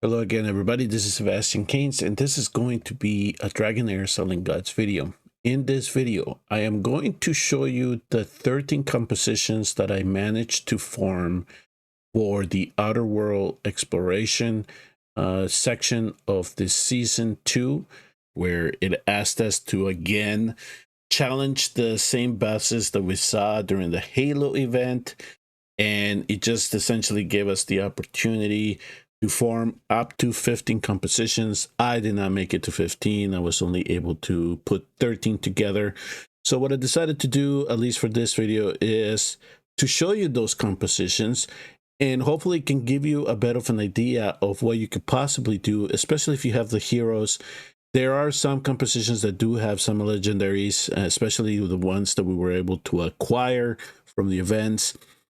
Hello again, everybody. This is Sebastian Keynes, and this is going to be a DragonHeir Selling Gods video. In this video, I am going to show you the 13 compositions that I managed to form for the Outerworld exploration section of this season 2, where it asked us to again challenge the same bosses that we saw during the Halo event, and it just essentially gave us the opportunity to form up to 15 compositions. I did not make it to 15. I was only able to put 13 together. So what I decided to do, at least for this video, is to show you those compositions, and hopefully it can give you a bit of an idea of what you could possibly do, especially if you have the heroes. There are some compositions that do have some legendaries, especially the ones that we were able to acquire from the events.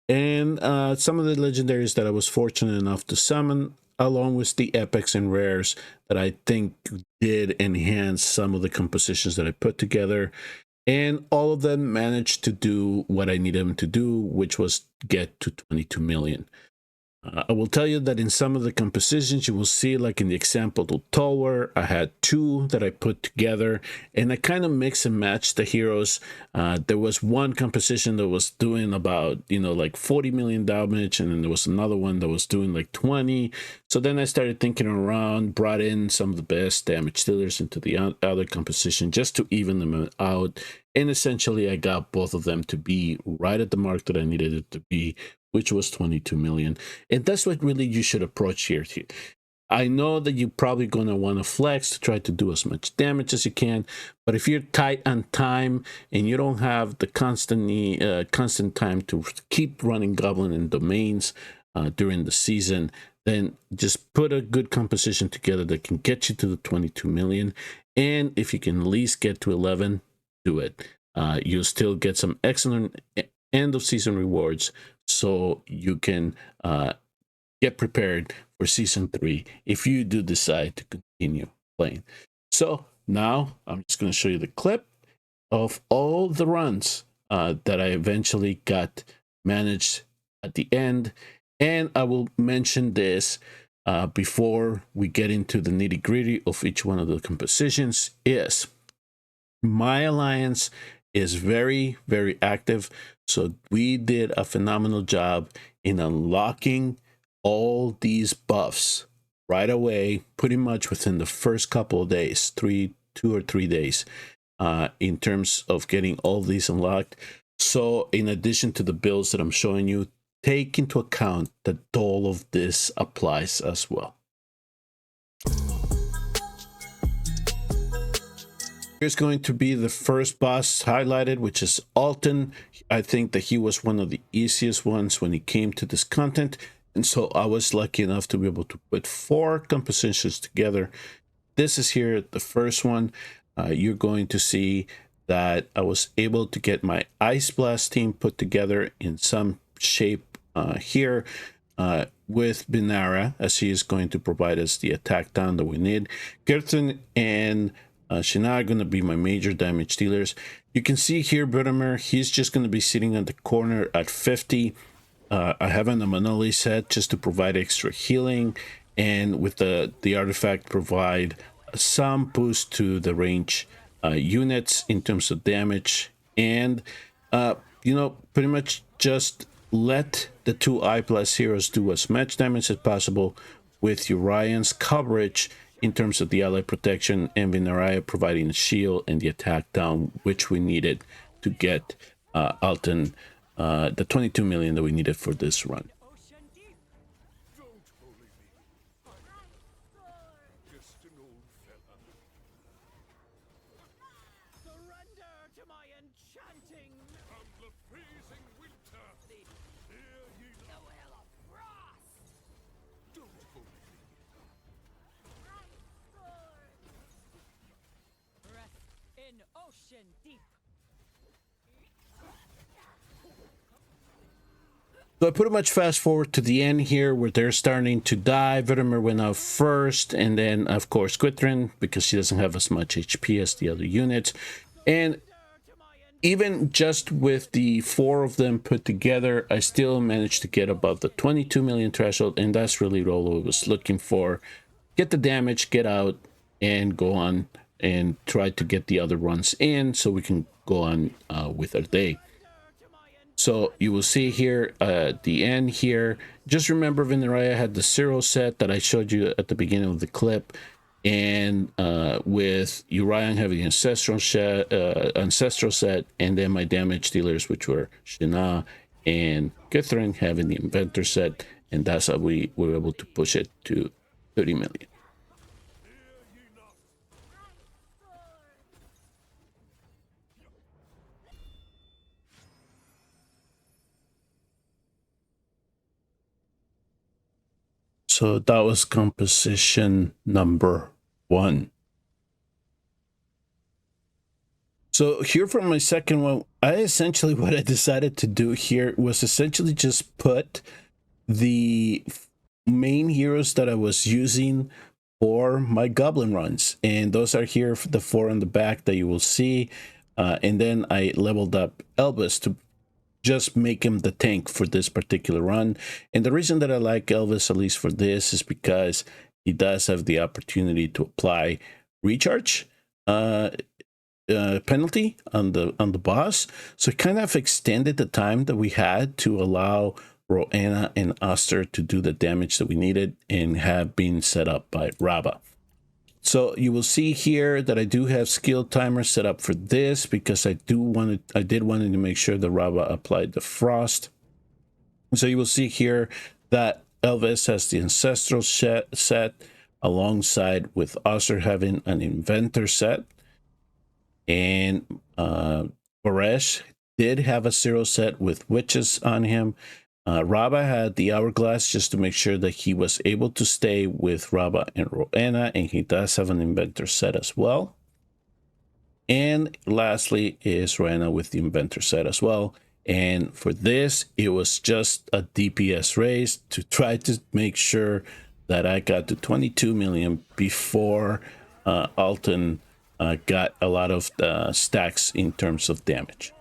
And some of the legendaries that I was fortunate enough to summon, along with the epics and rares that I think did enhance some of the compositions that I put together. And all of them managed to do what I needed them to do, which was get to 22 million. I will tell you that in some of the compositions, you will see, like in the example to Tower, I had 2 that I put together, and I kind of mix and match the heroes. There was one composition that was doing about, like 40 million damage, and then there was another one that was doing like 20. So then I started thinking around, brought in some of the best damage dealers into the other composition just to even them out. And essentially, I got both of them to be right at the mark that I needed it to be, which was 22 million. And that's what really you should approach here. I know that you're probably going to want to flex to try to do as much damage as you can, but if you're tight on time and you don't have the constant time to keep running Goblin and Domains during the season, then just put a good composition together that can get you to the 22 million. And if you can at least get to 11, do it. You'll still get some excellent end of season rewards, so you can get prepared for season 3 if you do decide to continue playing. So now I'm just going to show you the clip of all the runs that I eventually got managed at the end. And I will mention this before we get into the nitty gritty of each one of the compositions. Is my alliance is very, very active. So we did a phenomenal job in unlocking all these buffs right away, pretty much within the first couple of days, 2 or 3 days, in terms of getting all these unlocked. So in addition to the builds that I'm showing you, take into account that all of this applies as well. Here's going to be the first boss highlighted, which is Alton. I think that he was one of the easiest ones when it came to this content. And so I was lucky enough to be able to put 4 compositions together. This is here, the first one. You're going to see that I was able to get my Ice Blast team put together in some shape here with Binara, as he is going to provide us the attack down that we need. Gertrude and Shina are going to be my major damage dealers. You can see here Vladimir, he's just going to be sitting at the corner at 50. I have an Anomaly set just to provide extra healing, and with the artifact provide some boost to the range units in terms of damage. And pretty much just let the 2 I+ heroes do as much damage as possible, with Urian's coverage in terms of the ally protection, and Vinaraya providing the shield and the attack down, which we needed to get Alton the 22 million that we needed for this run. So I pretty much fast forward to the end here where they're starting to die. Vladimir went out first, and then of course Quitrin, because she doesn't have as much HP as the other units. And even just with the 4 of them put together, I still managed to get above the 22 million threshold, and that's really all I was looking for. Get the damage, get out, and go on and try to get the other runs in so we can go on with our day. So you will see here at the end here, just remember Vinaraya had the 0 set that I showed you at the beginning of the clip, and with Uriah having the ancestral set, and then my damage dealers, which were Shina and Githrin, having the inventor set, and that's how we were able to push it to 30 million. So that was composition number 1. So here for my second one, what I decided to do here was essentially just put the main heroes that I was using for my goblin runs, and those are here for the 4 on the back that you will see, and then I leveled up Elvis to just make him the tank for this particular run. And the reason that I like Elvis, at least for this, is because he does have the opportunity to apply recharge penalty on the boss, so it kind of extended the time that we had to allow Roanna and Oster to do the damage that we needed and have been set up by Raba. So you will see here that I do have skill timer set up for this because I did want to make sure that Raba applied the frost. So you will see here that Elvis has the ancestral set alongside with Oster having an inventor set, and Baresh did have a 0 set with witches on him. Raba had the hourglass just to make sure that he was able to stay with Raba and Roanna, and he does have an inventor set as well. And lastly is Roanna with the inventor set as well. And for this, it was just a DPS race to try to make sure that I got to 22 million before Alton got a lot of stacks in terms of damage.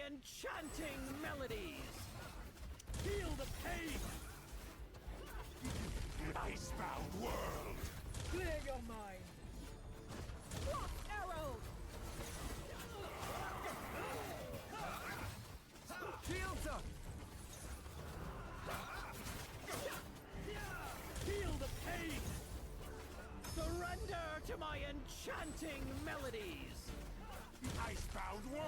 Enchanting melodies. Feel the pain. Icebound world. Clear your mind. Block arrow. Shields up. Feel the pain. Surrender to my enchanting melodies. Icebound world.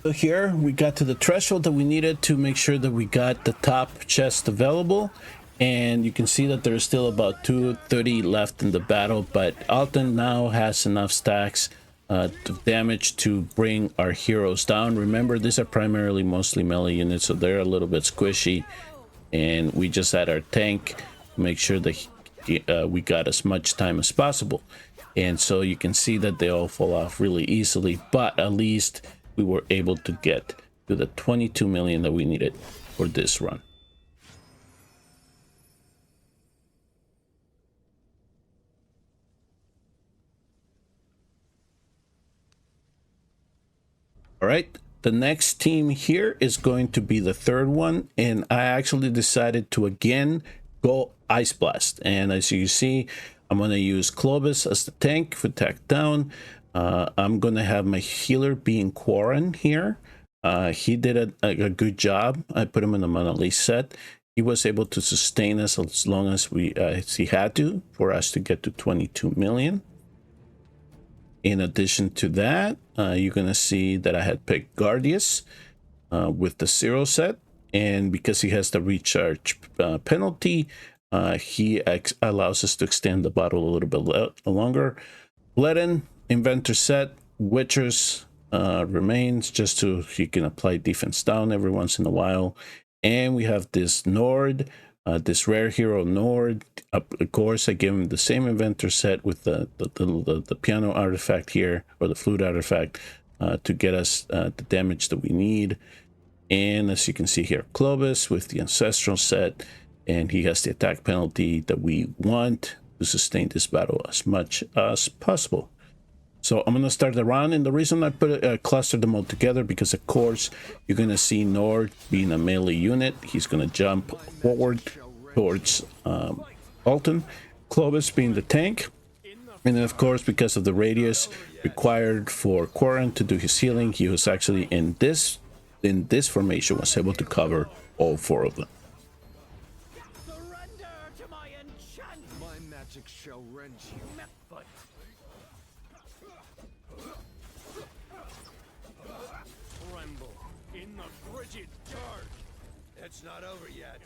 So here we got to the threshold that we needed to make sure that we got the top chest available, and you can see that there's still about 230 left in the battle, but Alton now has enough stacks of damage to bring our heroes down. Remember, these are primarily mostly melee units, so they're a little bit squishy, and we just had our tank to make sure that we got as much time as possible. And so you can see that they all fall off really easily, but at least we were able to get to the 22 million that we needed for this run. All right, the next team here is going to be the third one, and I actually decided to again go Ice Blast. And as you see, I'm going to use Clovis as the tank for attack down. I'm going to have my healer being Quarren here. He did a good job. I put him in the Monolith set. He was able to sustain us as long as he had to for us to get to 22 million. In addition to that, you're going to see that I had picked Guardius with the 0 set. And because he has the recharge penalty, he allows us to extend the bottle a little bit longer. Bledden, inventor set, Witchers remains just so he can apply defense down every once in a while. And we have this Nord, this rare hero Nord. Of course, I give him the same inventor set with the piano artifact here, or the flute artifact, to get us the damage that we need. And as you can see here, Clovis with the ancestral set, and he has the attack penalty that we want to sustain this battle as much as possible. So I'm going to start the round, and the reason I clustered them all together, because of course you're going to see Nord being a melee unit. He's going to jump forward towards Alton, Clovis being the tank, and then of course because of the radius required for Quarren to do his healing, he was actually in this formation, was able to cover all 4 of them. Surrender to my enchantment. My magic shall rend you. Fight. Tremble in the frigid dirt. It's not over yet.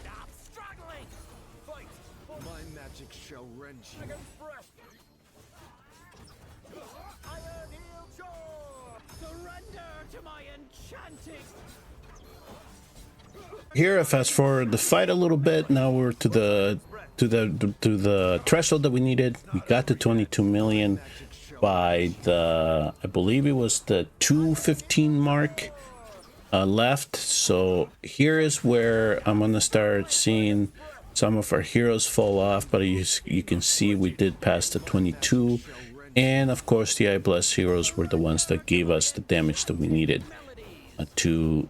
Stop struggling. Fight. My magic shall rend you. Dragon's breath. Iron heel jaw. Surrender to my enchanting. Here I fast forward the fight a little bit. Now we're to the threshold that we needed. We got to 22 million by the, I believe it was the 215 mark left. So here is where I'm gonna start seeing some of our heroes fall off, but you can see we did pass the 22, and of course the I Bless heroes were the ones that gave us the damage that we needed to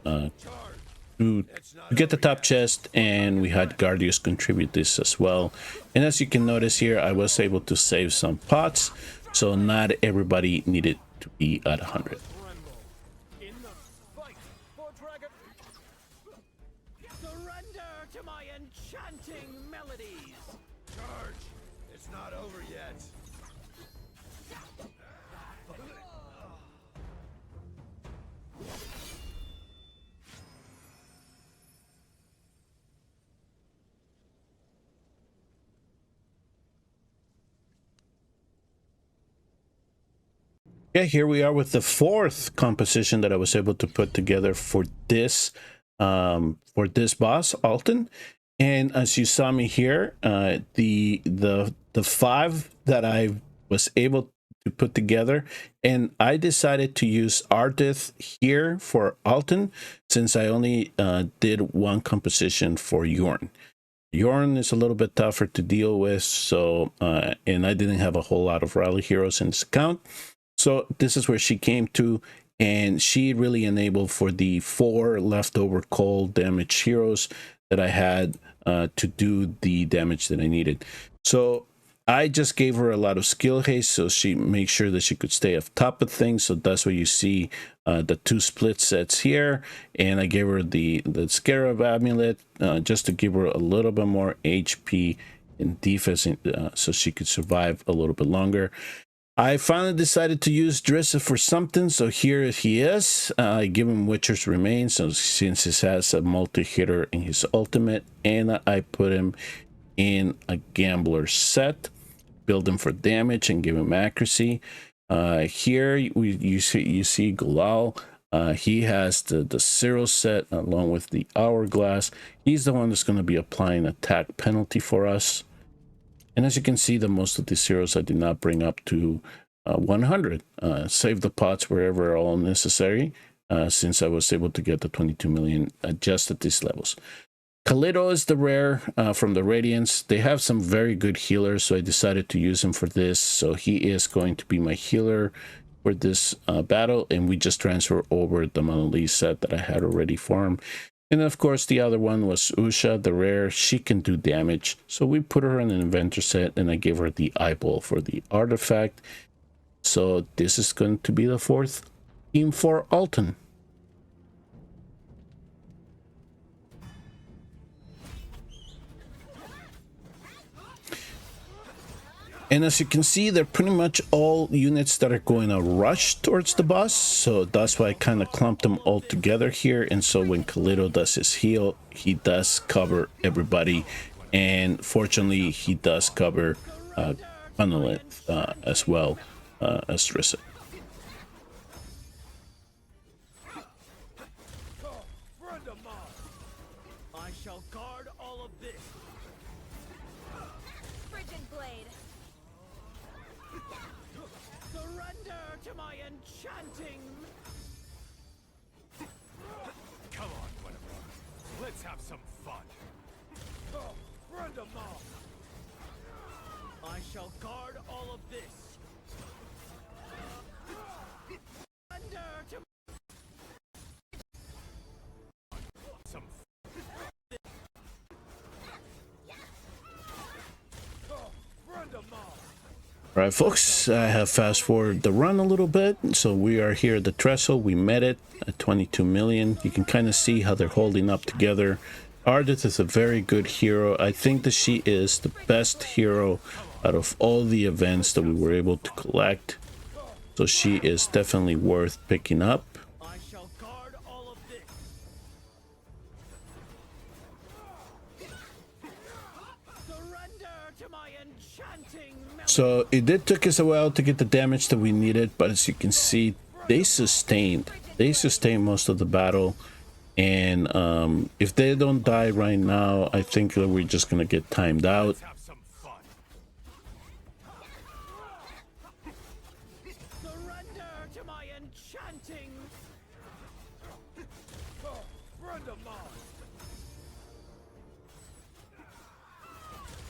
get the top chest, and we had Guardius contribute this as well. And as you can notice here, I was able to save some pots, so not everybody needed to be at 100. In the fight for dragon. Surrender to my enchanting melodies. Charge. It's not over yet. Yeah, here we are with the 4th composition that I was able to put together for this boss, Alton. And as you saw me here, the 5 that I was able to put together, and I decided to use Ardith here for Alton, since I only did 1 composition for Yorn. Yorn is a little bit tougher to deal with, so and I didn't have a whole lot of rally heroes in this account. So this is where she came to, and she really enabled for the 4 leftover cold damage heroes that I had to do the damage that I needed. So I just gave her a lot of skill haste, so she made sure that she could stay off top of things. So that's where you see the 2 split sets here, and I gave her the Scarab Amulet just to give her a little bit more HP and defense, so she could survive a little bit longer. I finally decided to use Drissa for something, so here he is. I give him Witcher's Remains, so since he has a multi-hitter in his ultimate, and I put him in a Gambler set, build him for damage and give him accuracy. Here you see Galal. He has the Cyril set along with the Hourglass. He's the one that's going to be applying attack penalty for us. And as you can see, the most of these heroes I did not bring up to 100. Save the pots wherever all necessary, since I was able to get the 22 million just at these levels. Khalito is the rare from the Radiance. They have some very good healers, so I decided to use him for this. So he is going to be my healer for this battle, and we just transfer over the Monolith set that I had already for him. And of course, the other one was Usha, the rare. She can do damage. So we put her in an inventor set, and I gave her the eyeball for the artifact. So this is going to be the 4th team for Alton. And as you can see, they're pretty much all units that are going to rush towards the boss. So that's why I kind of clumped them all together here. And so when Khalito does his heal, he does cover everybody. And fortunately, he does cover Monolith as well as Drissa. Friend of mine. I shall guard all of this. Surrender to my my enchanting. Come on, Winifred. Let's have some fun. Oh, friend of mine. I shall guard all of this. Surrender to Some friend of mine. All right, folks, I have fast forwarded the run a little bit. So we are here at the threshold. We met it at 22 million. You can kind of see how they're holding up together. Ardith is a very good hero. I think that she is the best hero out of all the events that we were able to collect. So she is definitely worth picking up. I shall guard all of this. Surrender to my enchanting melody. So it did took us a while to get the damage that we needed, but as you can see, they sustained most of the battle. And if they don't die right now, I think that we're just gonna get timed out. let's have some fun. Surrender to my enchanting. Oh, friend of mine.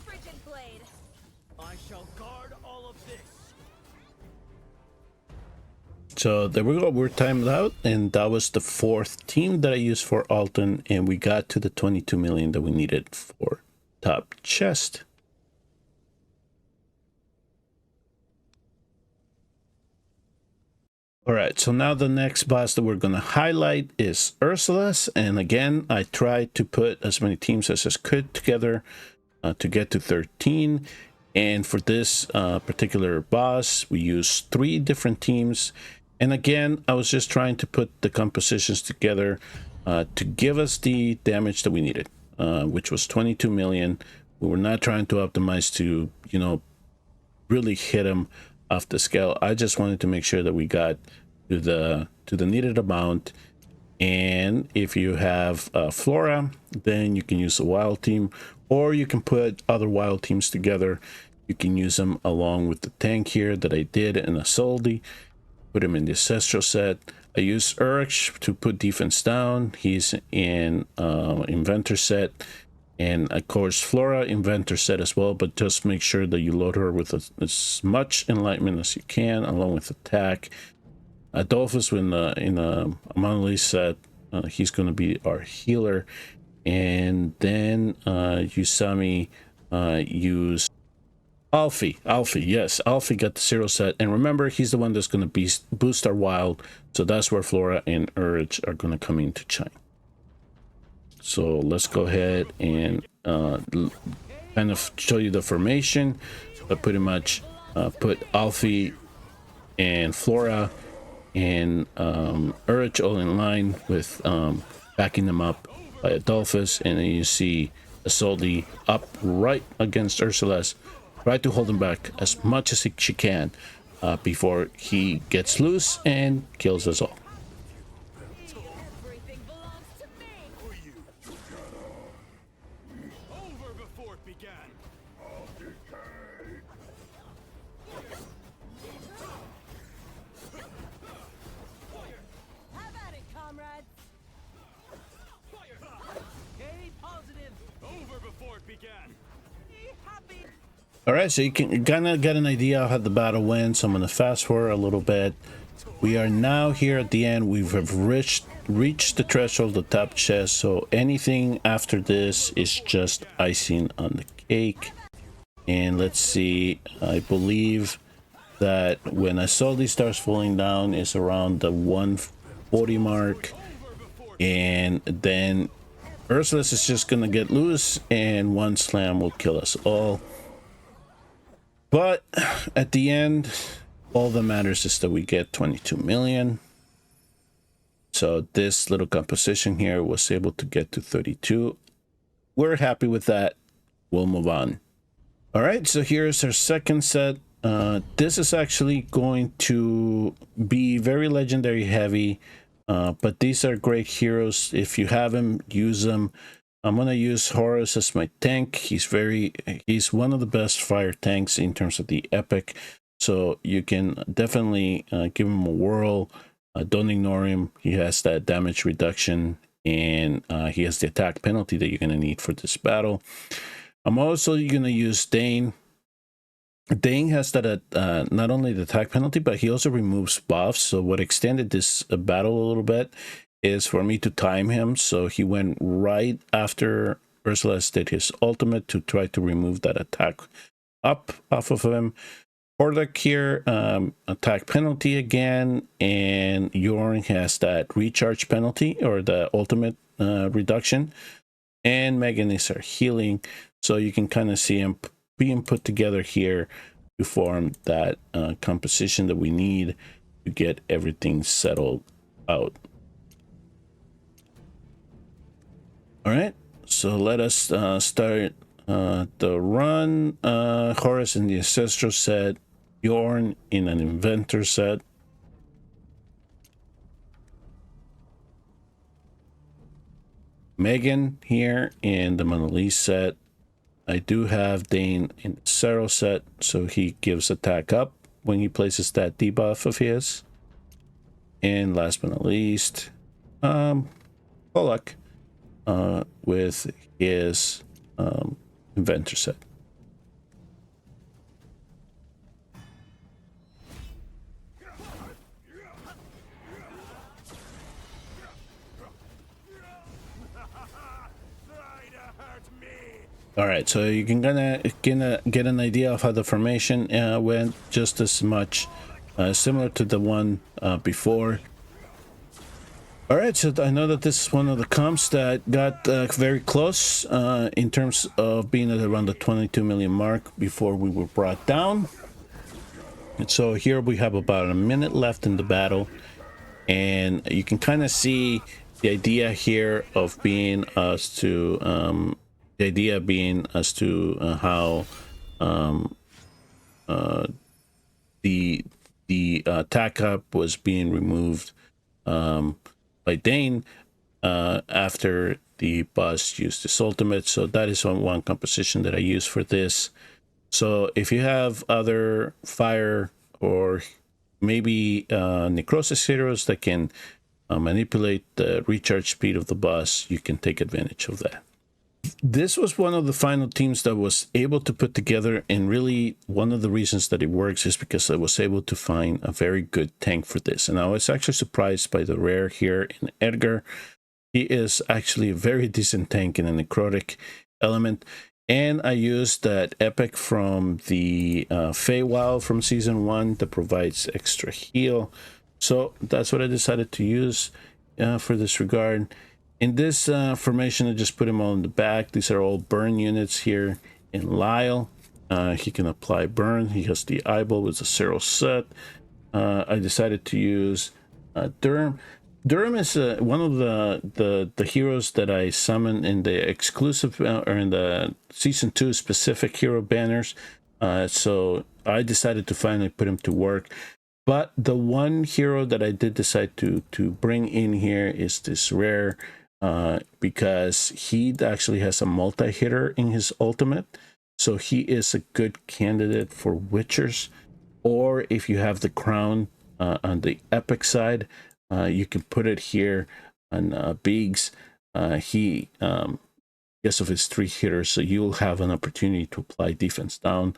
Frigid blade. I shall guard all of this. So there we go, we're timed out, and that was the 4th team that I used for Alton, and we got to the 22 million that we needed for top chest. All right, so now the next boss that we're going to highlight is Ursula's, and again, I tried to put as many teams as I could together to get to 13. And for this particular boss, we used 3 different teams. And again, I was just trying to put the compositions together to give us the damage that we needed, which was 22 million. We were not trying to optimize to, you know, really hit him off the scale. I just wanted to make sure that we got to the needed amount. And if you have Flora, then you can use a wild team, or you can put other wild teams together. You can use them along with the tank here that I did in a Soldi. Put him in the ancestral set. I used Urch to put defense down. He's in inventor set, and of course Flora inventor set as well, but just make sure that you load her with as much enlightenment as you can along with attack. Adolphus in a monolith set, he's going to be our healer. And then Usami use Alfie, yes, Alfie got the 0 set, and remember, he's the one that's going to boost our wild, so that's where Flora and Urge are going to come in to shine. So let's go ahead and kind of show you the formation, but pretty much put Alfie and Flora and Urge all in line with backing them up by Adolphus, and then you see Isolde up right against Ursula's. Try to hold him back as much as she can before he gets loose and kills us all. Everything belongs to me. Over before it began. Have at it, comrades. Stay positive. Over before it began. Be happy. All right, so you can kind of get an idea of how the battle went. So I'm going to fast forward a little bit. We are now here at the end. We've reached the threshold, the top chest. So anything after this is just icing on the cake. And let's see, I believe that when Isolde starts falling down is around the 140 mark. And then Ursula's is just going to get loose, and one slam will kill us all. But at the end, all that matters is that we get 22 million. So this little composition here was able to get to 32. We're happy with that. We'll move on. All right, so here's our second set. This is actually going to be very legendary heavy, but these are great heroes. If you have them, use them. I'm going to use Horus as my tank. He's one of the best fire tanks in terms of the epic. So you can definitely give him a whirl. Don't ignore him. He has that damage reduction, and he has the attack penalty that you're going to need for this battle. I'm also going to use Dane. Dane has that not only the attack penalty, but he also removes buffs. So what extended this battle a little bit is for me to time him. So he went right after Ursulus did his ultimate to try to remove that attack up off of him. Hordak here, attack penalty again, and Yorn has that recharge penalty or the ultimate reduction, and Megan is our healing. So you can kind of see him being put together here to form that composition that we need to get everything settled out. All right, so let us start the run. Horus in the Ancestral set, Yorn in an Inventor set. Megan here in the Monolith set. I do have Dane in the Cero set, so he gives attack up when he places that debuff of his. And last but not least, Pollock with his Inventor set. All right, so you can get an idea of how the formation went, just as much similar to the one before. All right, so I know that this is one of the comps that got very close in terms of being at around the 22 million mark before we were brought down. And so here we have about a minute left in the battle, and you can kind of see the idea here of being us to the idea being as to how the attack up was being removed by Dane after the boss used his ultimate. So that is one composition that I use for this. So if you have other fire or maybe necrosis heroes that can manipulate the recharge speed of the boss, you can take advantage of that. This was one of the final teams that was able to put together, and really one of the reasons that it works is because I was able to find a very good tank for this. And I was actually surprised by the rare here in Edgar. He is actually a very decent tank in a necrotic element. And I used that epic from the Feywild from season 1 that provides extra heal. So that's what I decided to use for this regard. In this formation, I just put him all in the back. These are all burn units here in Lyle. He can apply burn. He has the eyeball with the Cero set. I decided to use Durham. Durham is one of the heroes that I summon in the exclusive or in the season 2 specific hero banners. So I decided to finally put him to work. But the one hero that I did decide to bring in here is this rare, because he actually has a multi-hitter in his ultimate. So he is a good candidate for Witchers. Or if you have the crown on the epic side, you can put it here on Biggs. He because of his 3 hitters, so you'll have an opportunity to apply defense down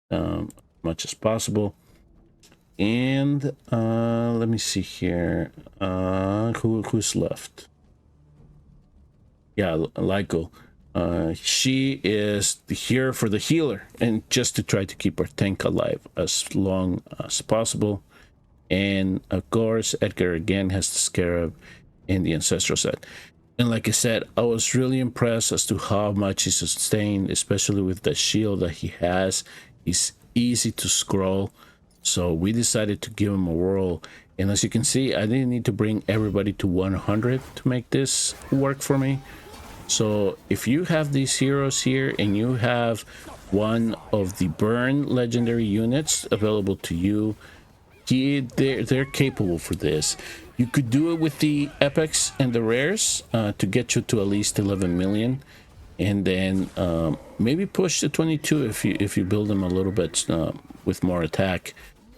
as much as possible. And let me see here. Who's left? Yeah, Lyko. She is here for the healer and just to try to keep our tank alive as long as possible. And of course, Edgar again has the Scarab in the Ancestral set. And like I said, I was really impressed as to how much he sustained, especially with the shield that he has. He's easy to scroll. So we decided to give him a whirl. And as you can see, I didn't need to bring everybody to 100 to make this work for me. So if you have these heroes here and you have one of the burn legendary units available to you, they're capable for this. You could do it with the epics and the rares to get you to at least 11 million, and then maybe push to 22 if you build them a little bit with more attack.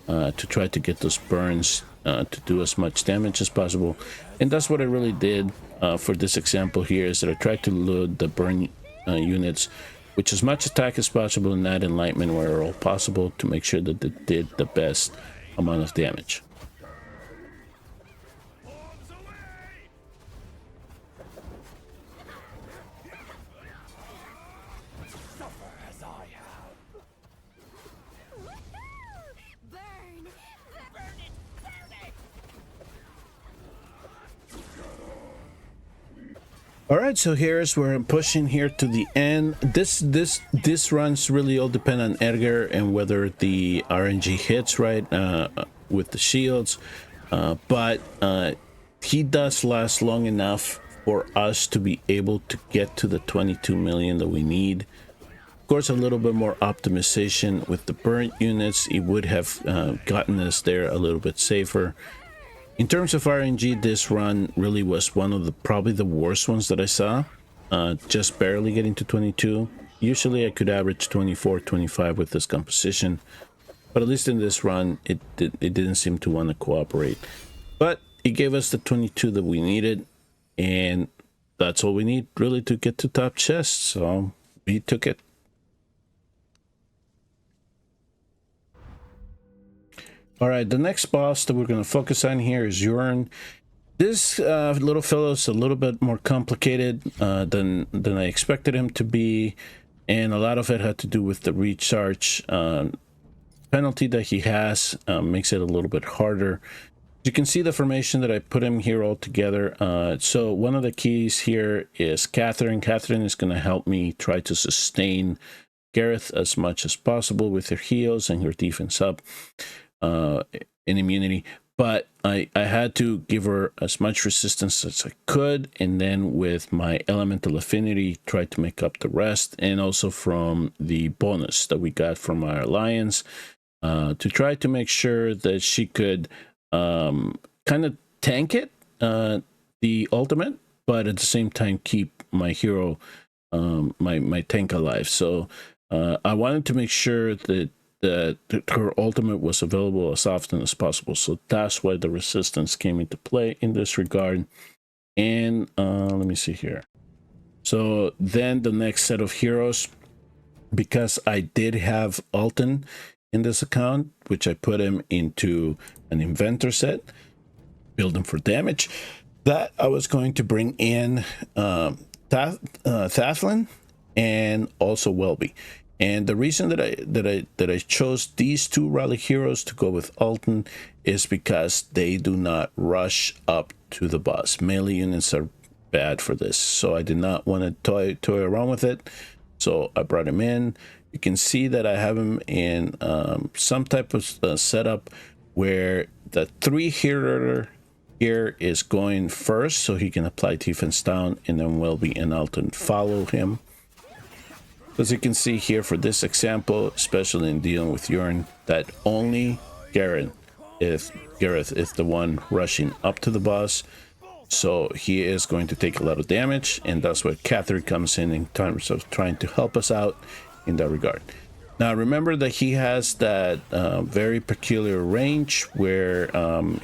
to try to get those burns to do as much damage as possible. And that's what I really did for this example here, is that I tried to load the burn units with as much attack as possible and add enlightenment where all possible to make sure that they did the best amount of damage. Burn! Burn it! Burn it! All right, so here's where I'm pushing here to the end. This runs really all depend on Edgar and whether the RNG hits right with the shields, but he does last long enough for us to be able to get to the 22 million that we need. Of course, a little bit more optimization with the burnt units, it would have gotten us there a little bit safer. In terms of RNG, this run really was one of the probably the worst ones that I saw. Just barely getting to 22. Usually I could average 24, 25 with this composition, but at least in this run, it didn't seem to want to cooperate. But it gave us the 22 that we needed, and that's all we need really to get to top chest. So we took it. All right, the next boss that we're going to focus on here is Urn. This little fellow is a little bit more complicated than I expected him to be, and a lot of it had to do with the recharge penalty that he has. Makes it a little bit harder. You can see the formation that I put him here all together. So one of the keys here is Catherine. Catherine is going to help me try to sustain Gareth as much as possible with her heals and her defense up. In immunity, but I had to give her as much resistance as I could, and then with my elemental affinity try to make up the rest, and also from the bonus that we got from our alliance to try to make sure that she could kind of tank it, the ultimate, but at the same time keep my hero, my tank alive. So I wanted to make sure that her ultimate was available as often as possible. So that's why the resistance came into play in this regard. And let me see here. So then the next set of heroes, because I did have Alton in this account, which I put him into an inventor set, build him for damage, that I was going to bring in Thathlin and also Welby. And the reason that I chose these two rally heroes to go with Alton is because they do not rush up to the boss. Melee units are bad for this, so I did not want to toy around with it. So I brought him in. You can see that I have him in some type of setup where the 3 hero here is going first, so he can apply defense down, and then Welby and Alton follow him. As you can see here for this example, especially in dealing with Urn, that only Gareth is the one rushing up to the boss. So he is going to take a lot of damage, and that's where Catherine comes in terms of trying to help us out in that regard. Now remember that he has that very peculiar range where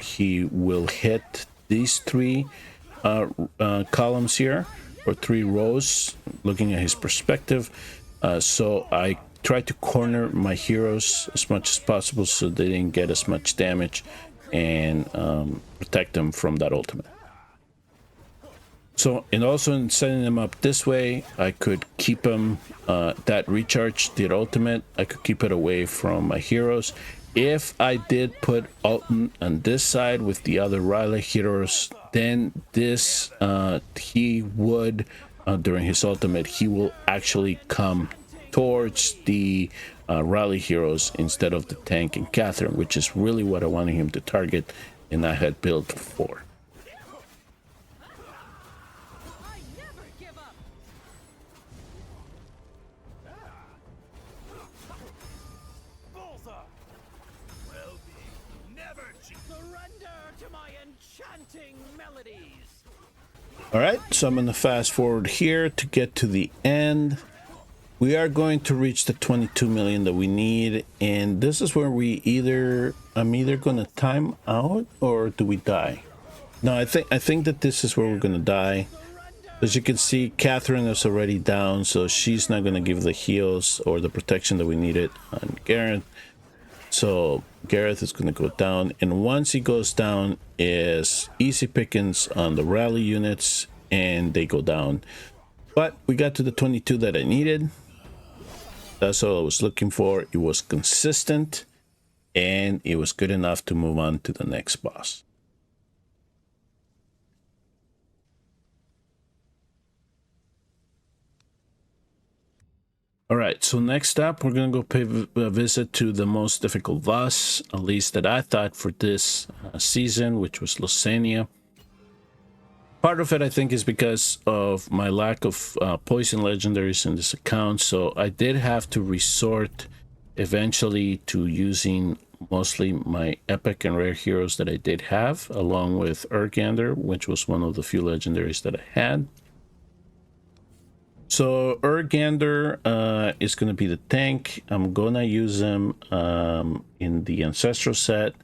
he will hit these 3 columns here, or 3 rows, looking at his perspective. So I tried to corner my heroes as much as possible so they didn't get as much damage, and protect them from that ultimate. So, and also in setting them up this way, I could keep them, that recharge, the ultimate, I could keep it away from my heroes. If I did put Alton on this side with the other Riley heroes, then this, he would, during his ultimate, he will actually come towards the rally heroes instead of the tank and Catherine, which is really what I wanted him to target, and I had built for. I never give up. Bullseye! Welby, never Surrender to my enchanting melodies. All right, so I'm going to fast forward here to get to the end. we are going to reach the 22 million that we need, and this is where I'm either gonna time out or do we die? No, I think that this is where we're gonna die. As you can see, Catherine is already down, so she's not gonna give the heals or the protection that we needed on Gareth. So Gareth is gonna go down, and once he goes down is easy pickings on the rally units, and they go down. But we got to the 22 that I needed. That's all I was looking for. It was consistent, and it was good enough to move on to the next boss. All right, so next up, we're gonna go pay a visit to the most difficult boss, at least that I thought for this season, which was Lysania. Part of it, I think, is because of my lack of poison legendaries in this account, so I did have to resort eventually to using mostly my epic and rare heroes that I did have, along with Urgander, which was one of the few legendaries that I had. So Urgander is going to be the tank. I'm going to use him in the Ancestral set.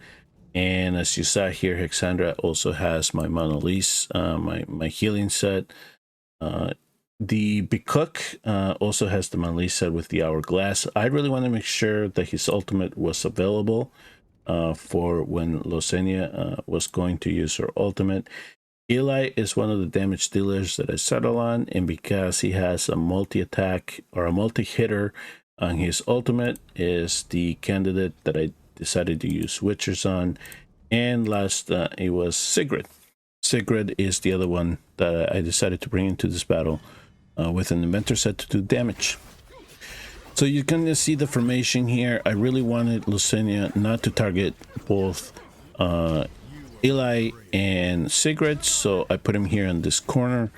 And as you saw here, Hexandra also has my Mona Lisa, my healing set. The Bikuk also has the Mona Lisa set with the Hourglass. I really want to make sure that his ultimate was available for when Lysania was going to use her ultimate. Eli is one of the damage dealers that I settle on, and because he has a multi-attack or a multi-hitter on his ultimate, is the candidate that I decided to use Witchers on. And last, it was Sigrid. Sigrid is the other one that I decided to bring into this battle with an inventor set to do damage. So you can see the formation here. I really wanted Lysania not to target both Eli and Sigrid, so I put him here in this corner.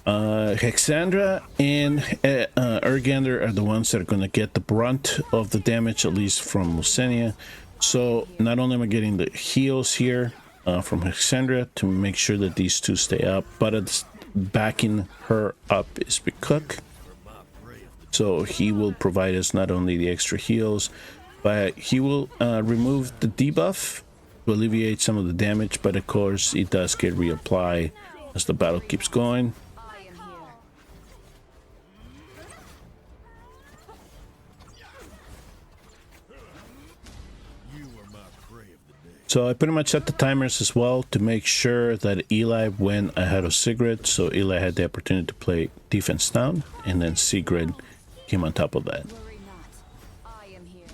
Hexandra and Urgander are the ones that are going to get the brunt of the damage, at least from Lysania. So not only am I getting the heals here from Hexandra to make sure that these two stay up, but it's backing her up is Bikuk. So he will provide us not only the extra heals, but he will remove the debuff to alleviate some of the damage, but of course it does get reapplied as the battle keeps going. I am here. So I pretty much set the timers as well to make sure that Eli went ahead of Sigrid, so Eli had the opportunity to play defense down, and then Sigrid came on top of that. Worry not. I am here.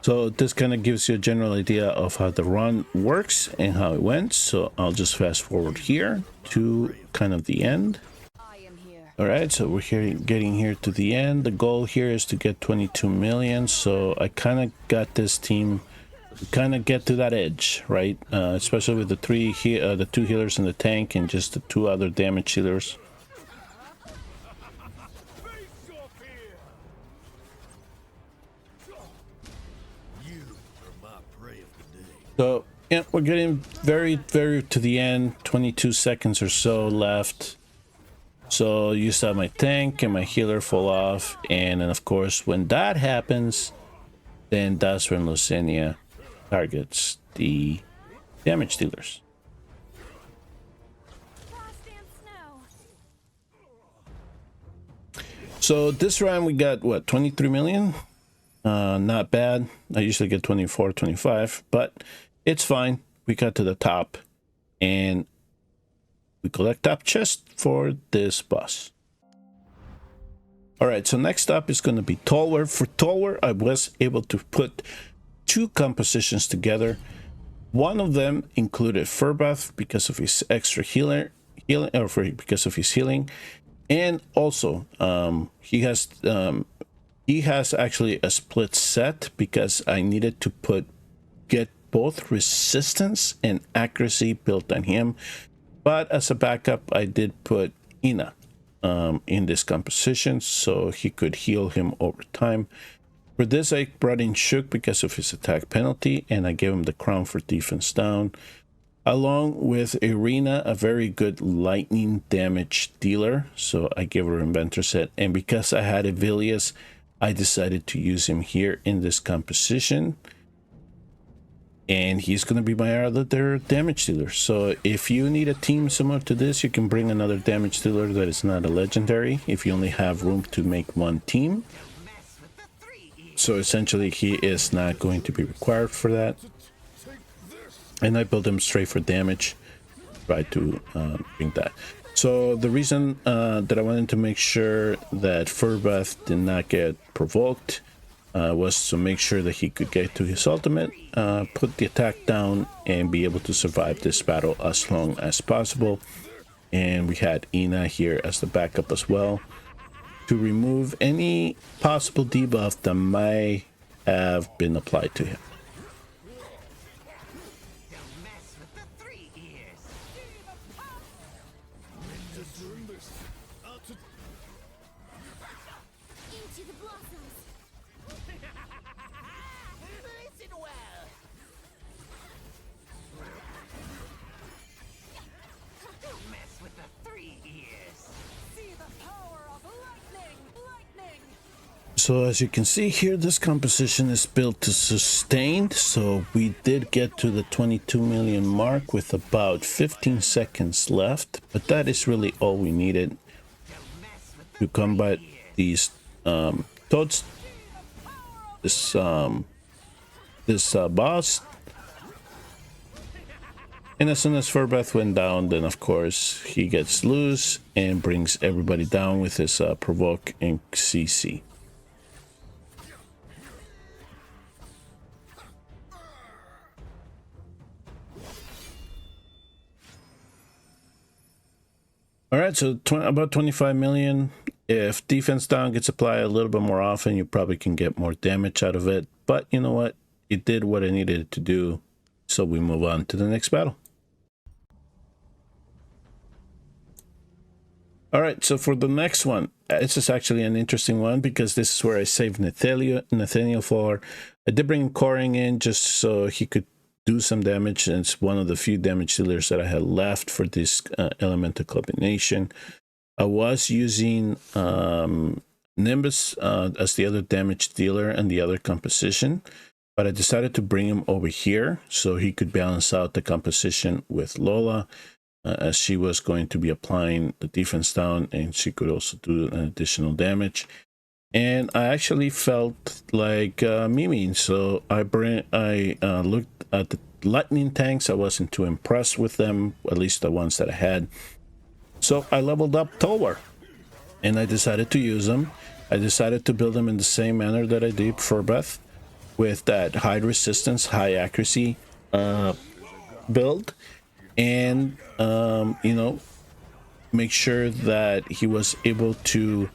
So this kind of gives you a general idea of how the run works and how it went. So I'll just fast forward here to kind of the end. I am here. All right, so we're here, getting here to the end. The goal here is to get 22 million. So I kind of got this team kind of get to that edge, right? Especially with the the two healers in the tank and just the two other damage healers. So yeah, we're getting very to the end. 22 seconds or so left. So you saw my tank and my healer fall off, and then of course when that happens, then that's when Lysania targets the damage dealers. Frost and snow. So this round we got what, 23 million? Not bad. I usually get 24, 25, but it's fine. We got to the top and we collect top chest for this boss. All right, so next up is going to be Tolwer. For Tolwer, I was able to put two compositions together. One of them included Furbath because of his extra because of his healing, and also he has actually a split set because I needed to get both resistance and accuracy built on him. But as a backup, I did put Ina in this composition so he could heal him over time. For this, I brought in Shook because of his attack penalty, and I gave him the crown for defense down. along with Irina, a very good lightning damage dealer. So I gave her inventor set, and because I had Evilius, I decided to use him here in this composition, and he's going to be my other damage dealer. So if you need a team similar to this, you can bring another damage dealer that is not a legendary if you only have room to make one team. So essentially he is not going to be required for that, and I built him straight for damage. Try to bring that. So the reason that I wanted to make sure that Furbeth did not get provoked was to make sure that he could get to his ultimate, put the attack down, and be able to survive this battle as long as possible. And we had Ina here as the backup as well, to remove any possible debuff that might have been applied to him. Into the blossoms. Listen well. Don't mess with the 3 ears. See the power of lightning. Lightning. So as you can see here, this composition is built to sustain. So we did get to the 22 million mark with about 15 seconds left, but that is really all we needed to combat these toads, this boss. And as soon as Furbeth went down, then of course he gets loose and brings everybody down with his provoke and CC. All right, so about 25 million. If defense down gets applied a little bit more often, you probably can get more damage out of it. But you know what? It did what it needed to do. So we move on to the next battle. All right, so for the next one, this is actually an interesting one because this is where I saved Nathaniel for. I did bring Coring in just so he could do some damage, and it's one of the few damage dealers that I had left for this elemental combination. I was using Nimbus as the other damage dealer and the other composition, but I decided to bring him over here so he could balance out the composition with Lola, as she was going to be applying the defense down, and she could also do an additional damage. And I actually felt like Mimi, so I looked at the lightning tanks. I wasn't too impressed with them, at least the ones that I had. So I leveled up Tolwar, and I decided to use them. I decided to build them in the same manner that I did for Beth, with that high resistance, high accuracy build, and you know, make sure that he was able to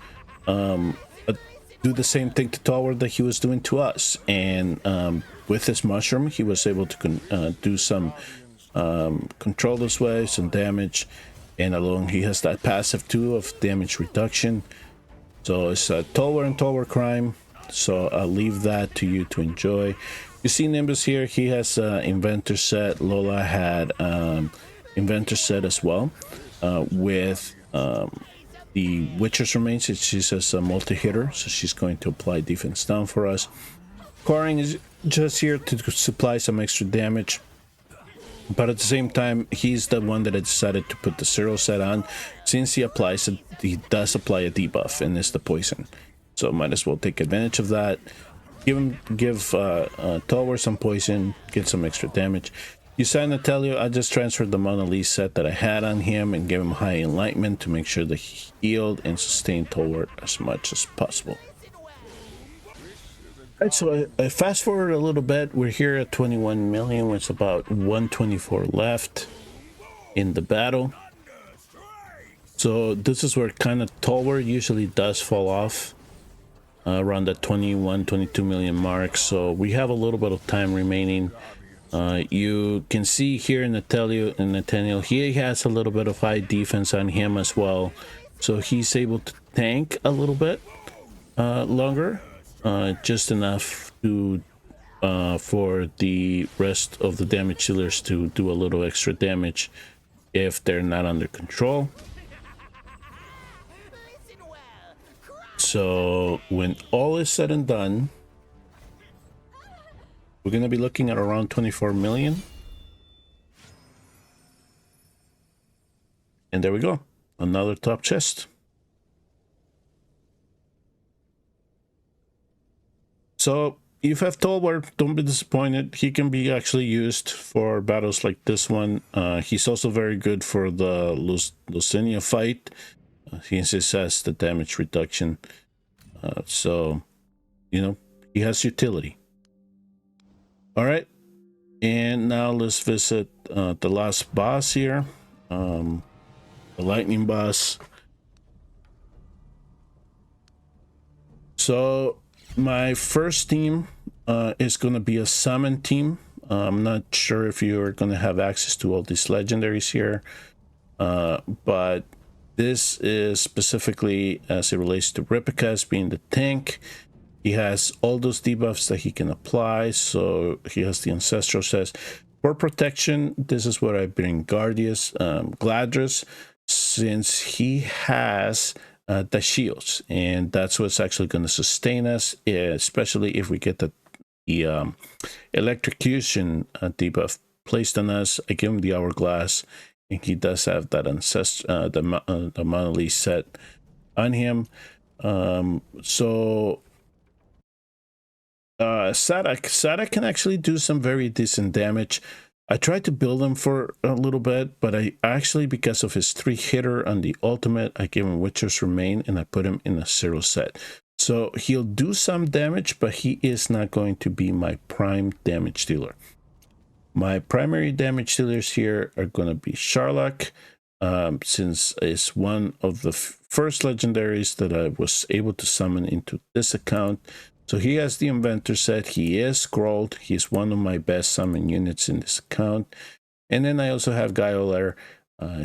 do the same thing to Tolwar that he was doing to us. And with his mushroom, he was able to do some control this way, some damage, and along he has that passive too of damage reduction. So it's Tolwar and Tolwar crime. So I'll leave that to you to enjoy. You see Nimbus here, he has inventor set. Lola had inventor set as well, with the Witcher's Remains. She says a multi-hitter, so she's going to apply defense down for us. Coring is just here to supply some extra damage, but at the same time, he's the one that I decided to put the 0 set on. Since he applies it, he does apply a debuff, and it's the poison. So might as well take advantage of that. Give Tolwar some poison, get some extra damage. You saw Natalia, I just transferred the Mona Lisa set that I had on him and gave him high enlightenment to make sure that he healed and sustained Tolwar as much as possible. Alright, so I fast forward a little bit. We're here at 21 million, with about 124 left in the battle. So this is where kind of Tolwar usually does fall off, around the 21-22 million mark. So we have a little bit of time remaining. You can see here Nathaniel, he has a little bit of high defense on him as well, so he's able to tank a little bit longer, just enough to for the rest of the damage dealers to do a little extra damage if they're not under control. So when all is said and done, we're going to be looking at around 24 million. And there we go. Another top chest. So if you have Tolwar, don't be disappointed. He can be actually used for battles like this one. He's also very good for the Lucinia fight. He has the damage reduction. So, you know, he has utility. All right. And now let's visit the last boss here. The lightning boss. So my first team is going to be a summon team. I'm not sure if you're going to have access to all these legendaries here, but this is specifically as it relates to Ripicus being the tank. He has all those debuffs that he can apply. So he has the Ancestral Says. For protection, this is what I bring Guardius, Gladris, since he has the shields, and that's what's actually going to sustain us, especially if we get the electrocution debuff placed on us. I give him the Hourglass, and he does have that the monolith set on him. Sada can actually do some very decent damage. I tried to build him for a little bit, but I actually, because of his 3-hitter on the ultimate, I gave him Witcher's Remain and I put him in a 0 set. So he'll do some damage, but he is not going to be my prime damage dealer. My primary damage dealers here are going to be Sharlock, since it's one of the first legendaries that I was able to summon into this account. So he has the Inventor set. He is scrolled. He's one of my best summon units in this account. And then I also have Guiolair.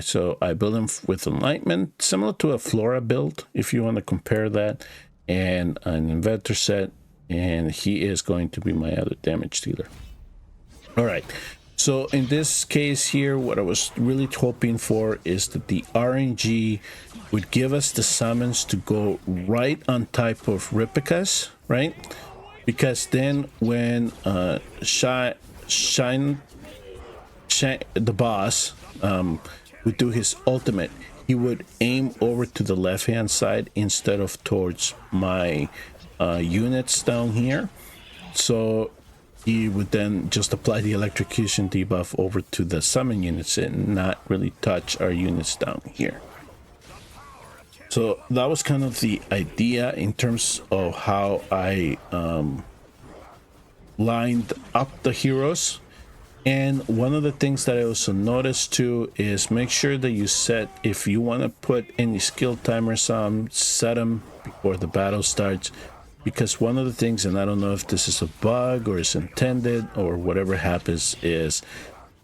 So I build him with Enlightenment, similar to a Flora build, if you want to compare that, and an Inventor set. And he is going to be my other damage dealer. All right. So in this case here, what I was really hoping for is that the RNG would give us the summons to go right on type of Ripicus, right? Because then when Shine the boss would do his ultimate, he would aim over to the left hand side instead of towards my units down here. So he would then just apply the electrocution debuff over to the summon units and not really touch our units down here. So that was kind of the idea in terms of how I lined up the heroes. And one of the things that I also noticed too is make sure that you set, if you want to put any skill timers on, set them before the battle starts. Because one of the things, and I don't know if this is a bug or is intended or whatever happens, is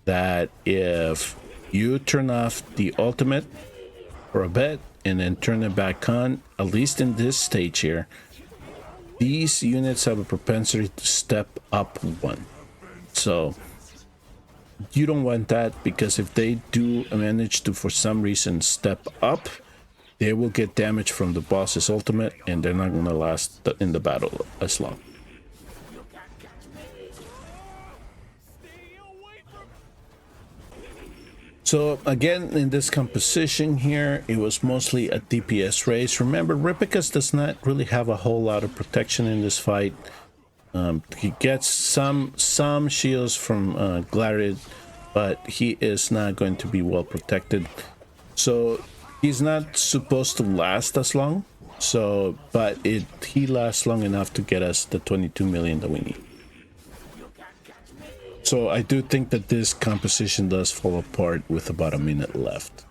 that if you turn off the ultimate for a bit and then turn it back on, at least in this stage here, these units have a propensity to step up one. So you don't want that, because if they do manage to, for some reason, step up, they will get damage from the boss's ultimate, and they're not going to last in the battle as long. So again, in this composition here, it was mostly a DPS race. Remember, Ripicus does not really have a whole lot of protection in this fight. He gets some shields from Glarid, but he is not going to be well protected. So he's not supposed to last as long, but he lasts long enough to get us the 22 million that we need. So I do think that this composition does fall apart with about a minute left.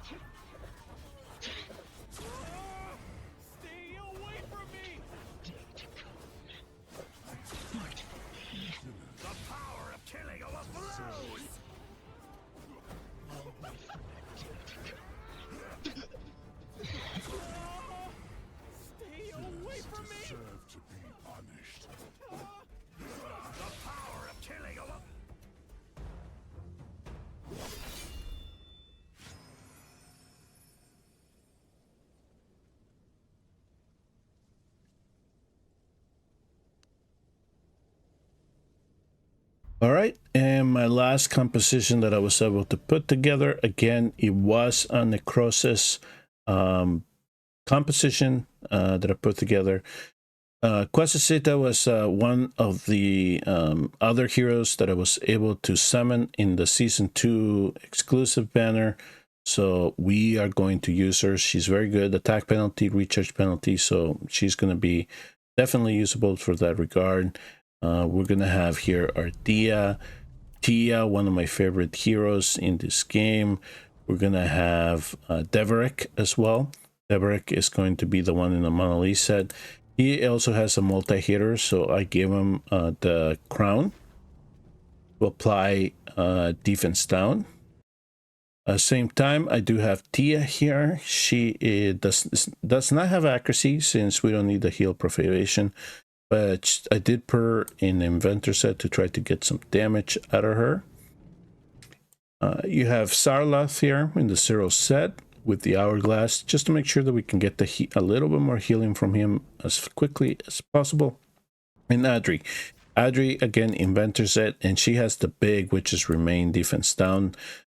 All right, and my last composition that I was able to put together, again, it was a necrosis composition that I put together. Quasicita was one of the other heroes that I was able to summon in the Season 2 exclusive banner. So we are going to use her. She's very good. Attack penalty, recharge penalty. So she's going to be definitely usable for that regard. We're going to have here our Tia, one of my favorite heroes in this game. We're going to have Deverick as well. Deverick is going to be the one in the Monolith set. He also has a multi-hitter, so I gave him the crown to apply defense down. Same time, I do have Tia here. She does not have accuracy since we don't need the heal profanation, but I did put her in the inventor set to try to get some damage out of her. You have Sarlath here in the 0 set with the hourglass, just to make sure that we can get a little bit more healing from him as quickly as possible. And Adri again, inventor set, and she has the big, which is remain defense down.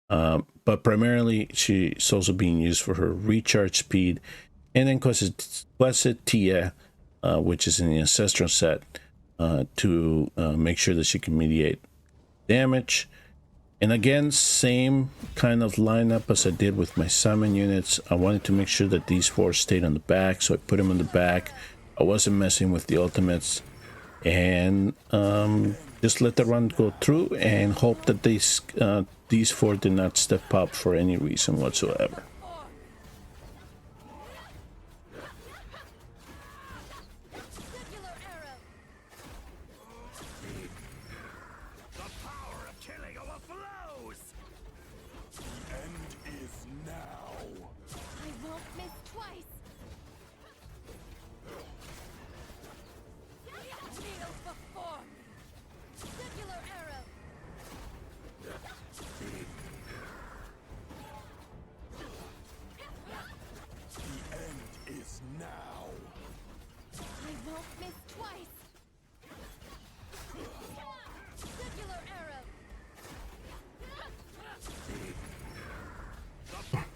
But primarily she's also being used for her recharge speed. And then Quasicita, which is in the ancestral set, to make sure that she can mediate damage. And again, same kind of lineup as I did with my summon units. I wanted to make sure that these 4 stayed on the back, so I put them on the back. I wasn't messing with the ultimates, and just let the run go through and hope that these 4 did not step up for any reason whatsoever. Circular arrow. The power of killing overflows! The end is now. I won't miss twice. Kneel before me. Circular arrow. The end is now. I won't miss twice. Circular arrow.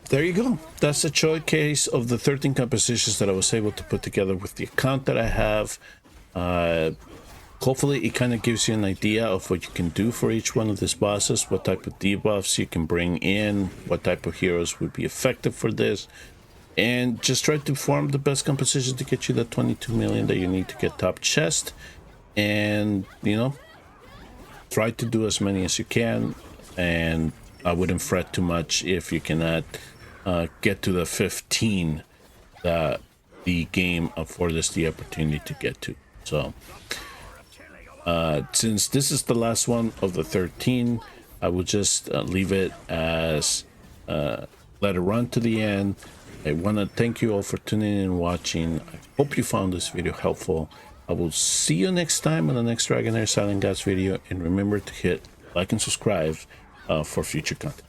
There you go. That's the showcase of the 13 compositions that I was able to put together with the account that I have. Hopefully it kind of gives you an idea of what you can do for each one of these bosses, what type of debuffs you can bring in, what type of heroes would be effective for this, and just try to form the best composition to get you the 22 million that you need to get top chest. And, you know, try to do as many as you can, and I wouldn't fret too much if you cannot get to the 15 that the game afforded us the opportunity to get to. So since this is the last one of the 13, I will just leave it as let it run to the end. I want to thank you all for tuning in and watching. I hope you found this video helpful. I will see you next time on the next DragonHeir Silent Gods video, and remember to hit like and subscribe for future content.